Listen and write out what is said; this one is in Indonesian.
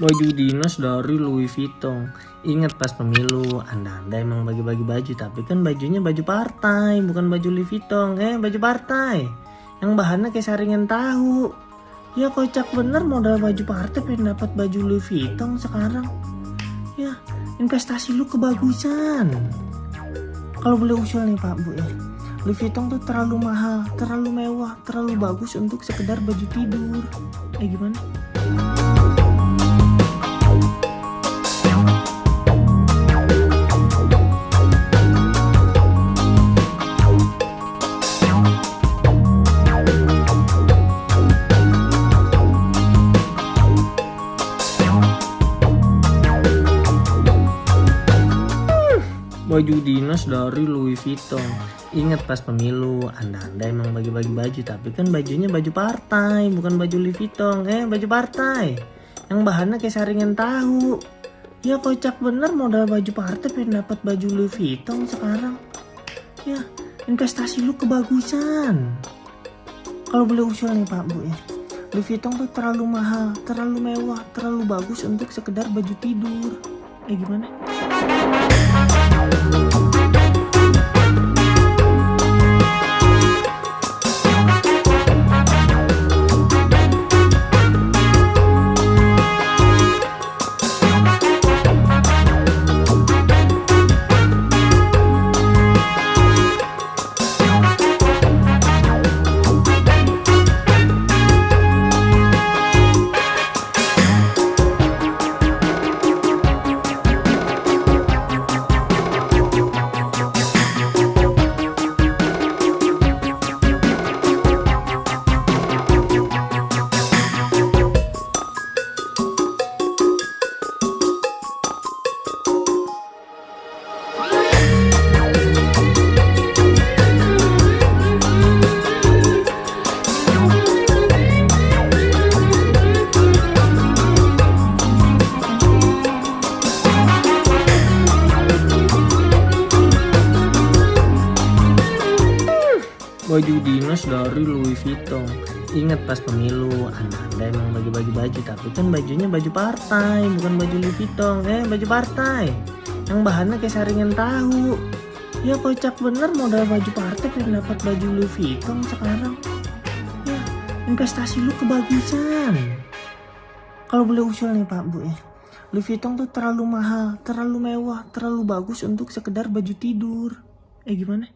Baju dinas dari Louis Vuitton. Ingat pas pemilu, Anda emang bagi-bagi baju, tapi kan bajunya baju partai, bukan baju Louis Vuitton, baju partai. Yang bahannya kayak saringan tahu. Ya kocak bener modal baju partai pengen dapat baju Louis Vuitton sekarang. Ya, investasi lu kebagusan. Kalau boleh usul nih Pak Bu ya, Louis Vuitton tuh terlalu mahal, terlalu mewah, terlalu bagus untuk sekedar baju tidur. Gimana? Baju dinas dari Louis Vuitton. Ingat pas pemilu, Anda emang bagi-bagi baju, tapi kan bajunya baju partai, bukan baju Louis Vuitton, baju partai. Yang bahannya kayak saringan tahu. Ya kocak bener modal baju partai pengen dapat baju Louis Vuitton sekarang. Ya, investasi lu kebagusan. Kalau boleh usul nih Pak Bu ya, Louis Vuitton tuh terlalu mahal, terlalu mewah, terlalu bagus untuk sekedar baju tidur. Gimana? Baju dinas dari Louis Vuitton. Ingat pas pemilu, Anda emang bagi-bagi baju, tapi kan bajunya baju partai, bukan baju Louis Vuitton, baju partai. Yang bahannya kayak saringan tahu. Ya kocak bener modal baju partai pengen dapat baju Louis Vuitton sekarang. Ya, investasi lu kebagusan. Kalau boleh usul nih Pak Bu ya, Louis Vuitton tuh terlalu mahal, terlalu mewah, terlalu bagus untuk sekedar baju tidur. Gimana?